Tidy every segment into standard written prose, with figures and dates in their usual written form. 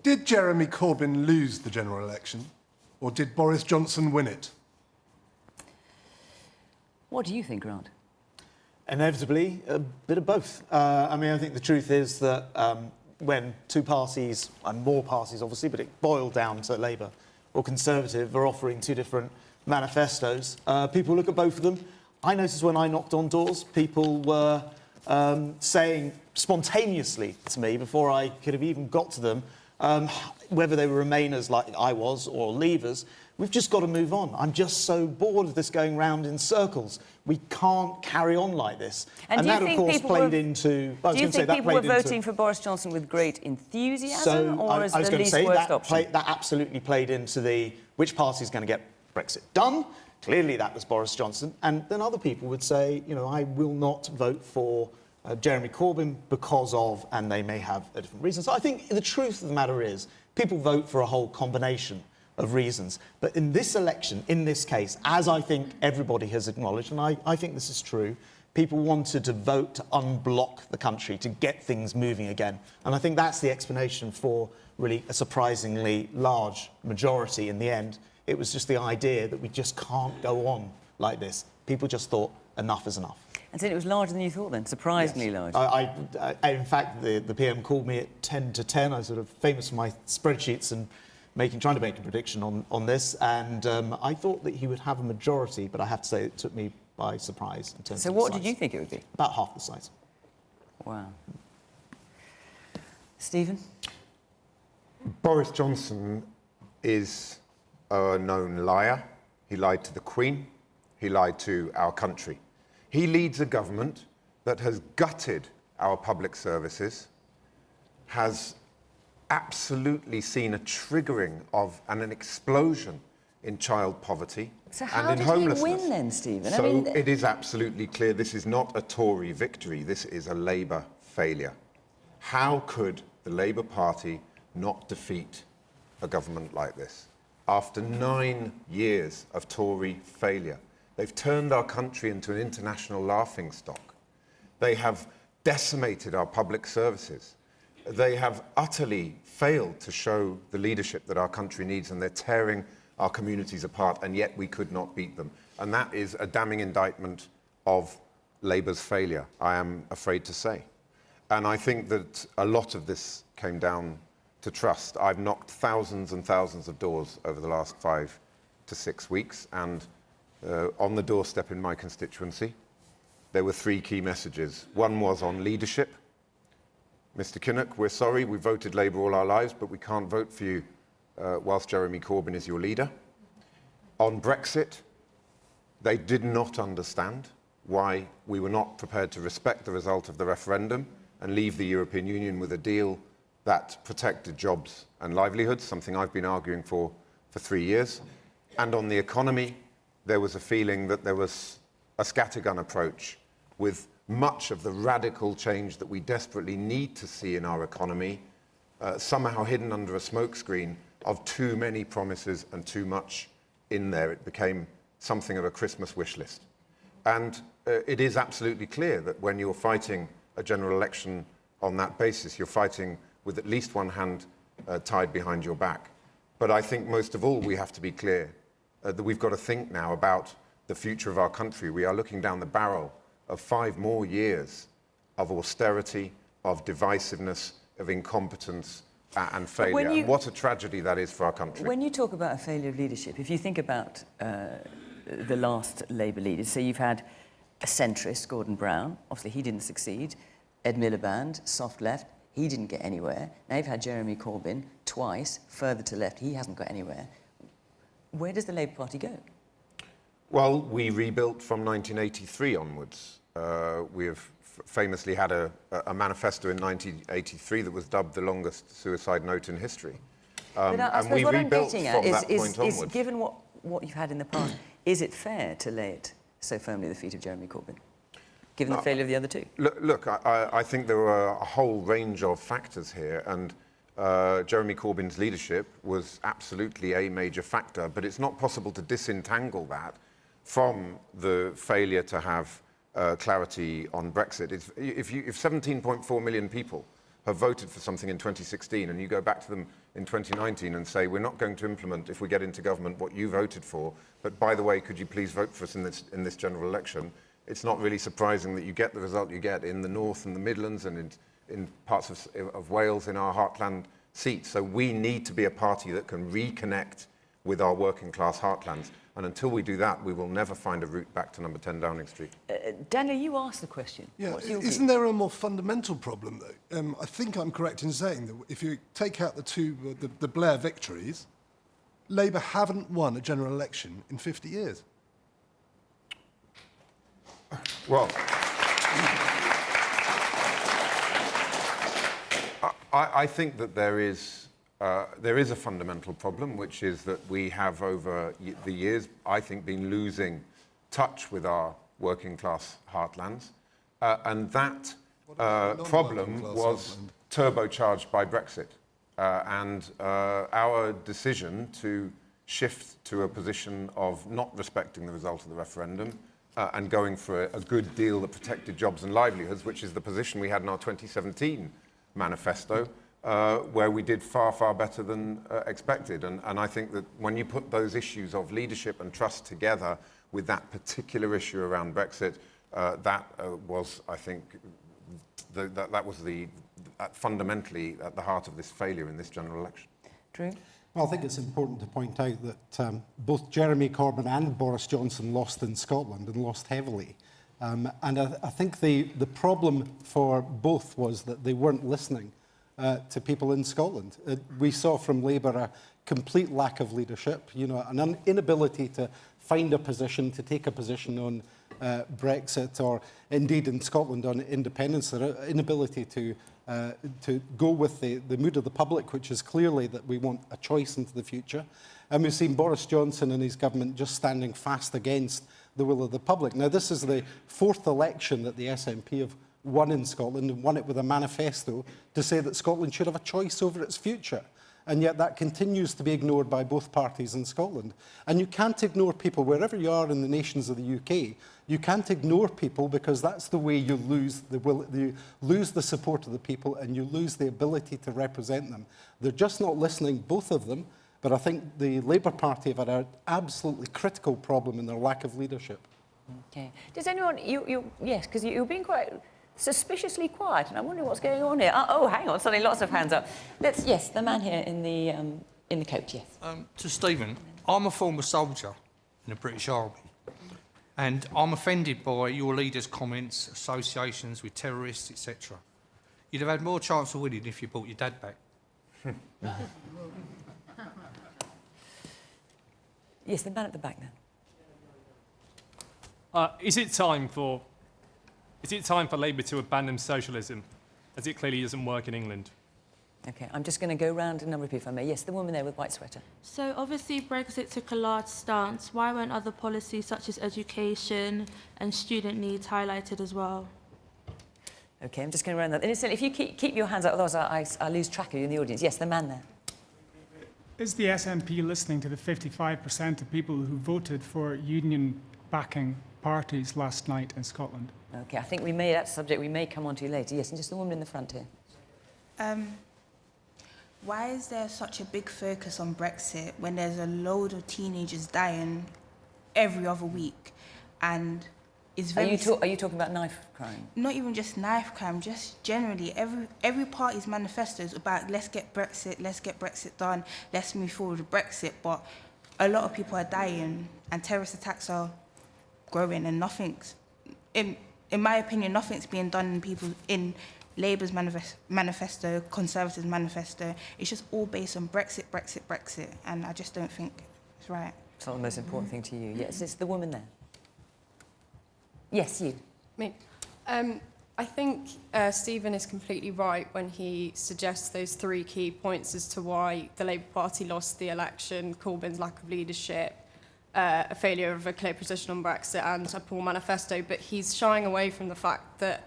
Did Jeremy Corbyn lose the general election, or did Boris Johnson win it? What do you think, Grant? Inevitably, a bit of both. I mean, I think the truth is that when two parties, and more parties obviously, but it boiled down to Labour or Conservative, are offering two different manifestos, people look at both of them. I noticed when I knocked on doors, people were saying spontaneously to me, before I could have even got to them, whether they were Remainers like I was or Leavers, we've just got to move on. I'm just so bored of this going round in circles. We can't carry on like this. And that, of course, played into... Do you think people were voting for Boris Johnson with great enthusiasm, or as the least worst option? That absolutely played into the which party is going to get Brexit done. Clearly, that was Boris Johnson. And then other people would say, you know, I will not vote for Jeremy Corbyn because of, and they may have a different reason. So I think the truth of the matter is people vote for a whole combination of reasons. But in this election, in this case, as I think everybody has acknowledged, and I think this is true, people wanted to vote to unblock the country, to get things moving again. And I think that's the explanation for really a surprisingly large majority in the end. It was just the idea that we just can't go on like this. People just thought enough is enough. And so it was larger than you thought then, surprisingly yes. large. In fact, the PM called me at 10 to 10. I was sort of famous for my spreadsheets and trying to make a prediction on this. And I thought that he would have a majority, but I have to say it took me by surprise in terms of So what did you think it would be? About half the size. Wow. Stephen? Boris Johnson is a known liar. He lied to the Queen. He lied to our country. He leads a government that has gutted our public services, has absolutely seen a triggering of and an explosion in child poverty and in homelessness. So how did he win then, Stephen? So it is absolutely clear this is not a Tory victory, this is a Labour failure. How could the Labour Party not defeat a government like this? After 9 years of Tory failure, they've turned our country into an international laughingstock. They have decimated our public services. They have utterly failed to show the leadership that our country needs, and they're tearing our communities apart, and yet we could not beat them. And that is a damning indictment of Labour's failure, I am afraid to say. And I think that a lot of this came down to trust. I've knocked thousands and thousands of doors over the last 5 to 6 weeks, and on the doorstep in my constituency, there were 3 key messages. One was on leadership. Mr. Kinnock, we're sorry, we voted Labour all our lives, but we can't vote for you whilst Jeremy Corbyn is your leader. On Brexit, they did not understand why we were not prepared to respect the result of the referendum and leave the European Union with a deal that protected jobs and livelihoods, something I've been arguing for 3 years. And on the economy, there was a feeling that there was a scattergun approach with much of the radical change that we desperately need to see in our economy, somehow hidden under a smokescreen of too many promises and too much in there. It became something of a Christmas wish list. And it is absolutely clear that when you're fighting a general election on that basis, you're fighting with at least one hand tied behind your back. But I think most of all we have to be clear that we've got to think now about the future of our country. We are looking down the barrel of 5 more years of austerity, of divisiveness, of incompetence and failure. And what a tragedy that is for our country. When you talk about a failure of leadership, if you think about the last Labour leaders, so you've had a centrist, Gordon Brown, obviously he didn't succeed, Ed Miliband, soft left, he didn't get anywhere. Now you've had Jeremy Corbyn twice, further to left, he hasn't got anywhere. Where does the Labour Party go? Well, we rebuilt from 1983 onwards. We have famously had a manifesto in 1983 that was dubbed the longest suicide note in history. But I and we what rebuilt I'm from getting that at point onwards. is given what you've had in the past, is it fair to lay it so firmly at the feet of Jeremy Corbyn, given the failure of the other two? Look, I think there were a whole range of factors here, and Jeremy Corbyn's leadership was absolutely a major factor, but it's not possible to disentangle that from the failure to have clarity on Brexit. If 17.4 million people have voted for something in 2016 and you go back to them in 2019 and say, we're not going to implement, if we get into government, what you voted for, but by the way, could you please vote for us in this general election? It's not really surprising that you get the result you get in the North and the Midlands and in parts of Wales in our heartland seats. So we need to be a party that can reconnect with our working class heartlands. And until we do that, we will never find a route back to number 10 Downing Street. Daniel, you asked the question. Yeah, What's your isn't view? there a more fundamental problem, though? I think I'm correct in saying that if you take out the Blair victories, Labour haven't won a general election in 50 years. Well, I think that there is a fundamental problem, which is that we have, over the years, I think, been losing touch with our working class heartlands. And that problem was turbocharged by Brexit. And our decision to shift to a position of not respecting the result of the referendum and going for a good deal that protected jobs and livelihoods, which is the position we had in our 2017 manifesto, where we did far, far better than expected. And I think that when you put those issues of leadership and trust together with that particular issue around Brexit, that was, I think, that was fundamentally at the heart of this failure in this general election. Drew? Well, I think it's important to point out that both Jeremy Corbyn and Boris Johnson lost in Scotland and lost heavily. And I think the problem for both was that they weren't listening to people in Scotland. We saw from Labour a complete lack of leadership, you know, an inability to find a position, to take a position on Brexit, or indeed in Scotland on independence, their inability to go with the mood of the public, which is clearly that we want a choice into the future. And we've seen Boris Johnson and his government just standing fast against the will of the public. Now, this is the fourth election that the SNP have won in Scotland, and won it with a manifesto to say that Scotland should have a choice over its future. And yet that continues to be ignored by both parties in Scotland. And you can't ignore people, wherever you are in the nations of the UK, you can't ignore people, because that's the way you lose the will, you lose the support of the people, and you lose the ability to represent them. They're just not listening, both of them, but I think the Labour Party have had an absolutely critical problem in their lack of leadership. Okay. Does anyone, yes, because you're being quite suspiciously quiet, and I wonder what's going on here. Oh, hang on, suddenly lots of hands up. Yes, the man here in the coat, yes. To Stephen, I'm a former soldier in the British Army, and I'm offended by your leader's comments, associations with terrorists, etc. You'd have had more chance of winning if you brought your dad back. Yes, the man at the back now. Is it time for Labour to abandon socialism, as it clearly doesn't work in England? Okay, I'm just going to go round a number of people, if I may. Yes, the woman there with white sweater. So obviously Brexit took a large stance. Why weren't other policies such as education and student needs highlighted as well? Okay, I'm just going to round that. Listen, if you keep your hands up, otherwise I lose track of you in the audience. Yes, the man there. Is the SNP listening to the 55% of people who voted for union-backing parties last night in Scotland? Okay, I think that subject we may come on to later. Yes, and just the woman in the front here. Why is there such a big focus on Brexit when there's a load of teenagers dying every other week? And it's very... Are you talking about knife crime? Not even just knife crime, just generally. Every party's manifesto is about let's get Brexit done, let's move forward with Brexit. But a lot of people are dying and terrorist attacks are growing, and nothing's... In my opinion, nothing's being done in Labour's manifesto, Conservatives' manifesto. It's just all based on Brexit, and I just don't think it's right. It's not the most important thing to you. Yes, it's the woman there. Yes, you. Me. I think Stephen is completely right when he suggests those three key points as to why the Labour Party lost the election: Corbyn's lack of leadership, a failure of a clear position on Brexit, and a poor manifesto. But he's shying away from the fact that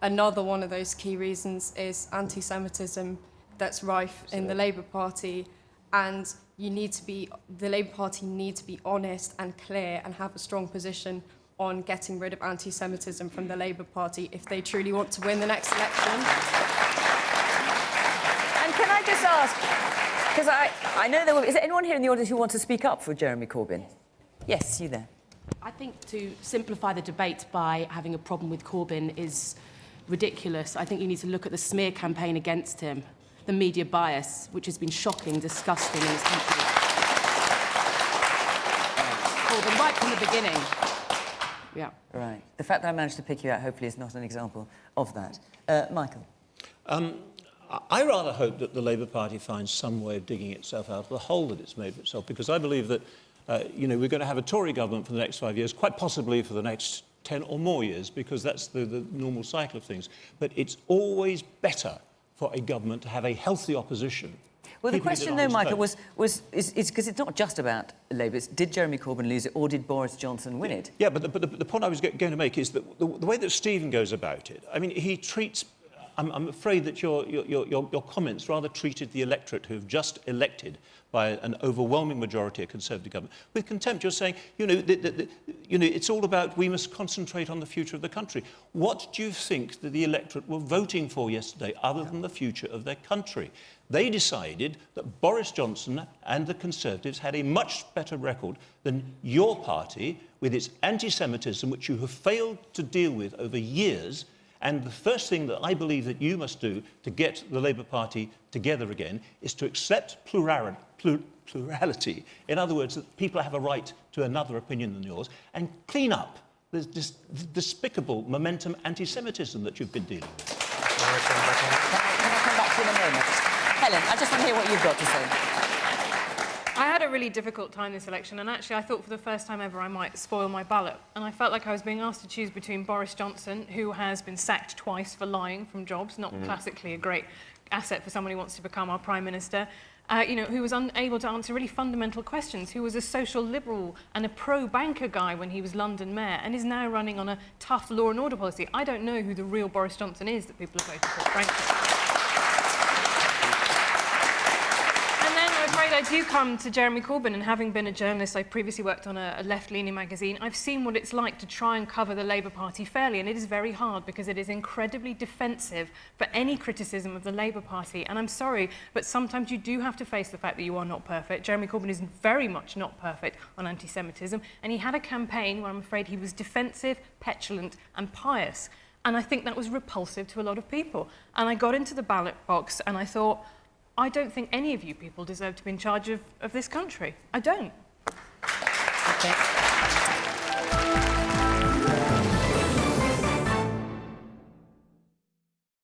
another one of those key reasons is anti-Semitism that's rife in the Labour Party, and the Labour Party need to be honest and clear and have a strong position on getting rid of anti-Semitism from the Labour Party if they truly want to win the next election. And can I just ask, Because I know there will... Is there anyone here in the audience who wants to speak up for Jeremy Corbyn? Yes, you there. I think to simplify the debate by having a problem with Corbyn is ridiculous. I think you need to look at the smear campaign against him, the media bias, which has been shocking, disgusting in this country. Corbyn, right from the beginning. Yeah. Right. The fact that I managed to pick you out, hopefully, is not an example of that. Michael? I rather hope that the Labour Party finds some way of digging itself out of the hole that it's made for itself, because I believe that, you know, we're going to have a Tory government for the next 5 years, quite possibly for the next 10 or more years, because that's the normal cycle of things. But it's always better for a government to have a healthy opposition. Well, the question, though, Michael, is because it's not just about Labour. It's did Jeremy Corbyn lose it or did Boris Johnson win it? Yeah, but the point I was going to make is that the way that Stephen goes about it, I mean, he treats... I'm afraid that your comments rather treated the electorate who have just elected by an overwhelming majority of Conservative government with contempt. You're saying, you know, it's all about we must concentrate on the future of the country. What do you think that the electorate were voting for yesterday other than the future of their country? They decided that Boris Johnson and the Conservatives had a much better record than your party with its anti-Semitism, which you have failed to deal with over years. And the first thing that I believe that you must do to get the Labour Party together again is to accept plurality. In other words, that people have a right to another opinion than yours, and clean up this despicable momentum anti-Semitism that you've been dealing with. Can I come back to you in a moment? Helen, I just want to hear what you've got to say. I had a really difficult time this election, and actually I thought for the first time ever I might spoil my ballot. And I felt like I was being asked to choose between Boris Johnson, who has been sacked twice for lying from jobs, not classically a great asset for someone who wants to become our Prime Minister, you know, who was unable to answer really fundamental questions, who was a social liberal and a pro-banker guy when he was London Mayor, and is now running on a tough law and order policy. I don't know who the real Boris Johnson is that people have voted for, frankly. I do come to Jeremy Corbyn, and having been a journalist, I previously worked on a left-leaning magazine, I've seen what it's like to try and cover the Labour Party fairly, and it is very hard because it is incredibly defensive for any criticism of the Labour Party. And I'm sorry, but sometimes you do have to face the fact that you are not perfect. Jeremy Corbyn is very much not perfect on anti-Semitism, and he had a campaign where I'm afraid he was defensive, petulant and pious. And I think that was repulsive to a lot of people. And I got into the ballot box and I thought, I don't think any of you people deserve to be in charge of this country. I don't. Okay.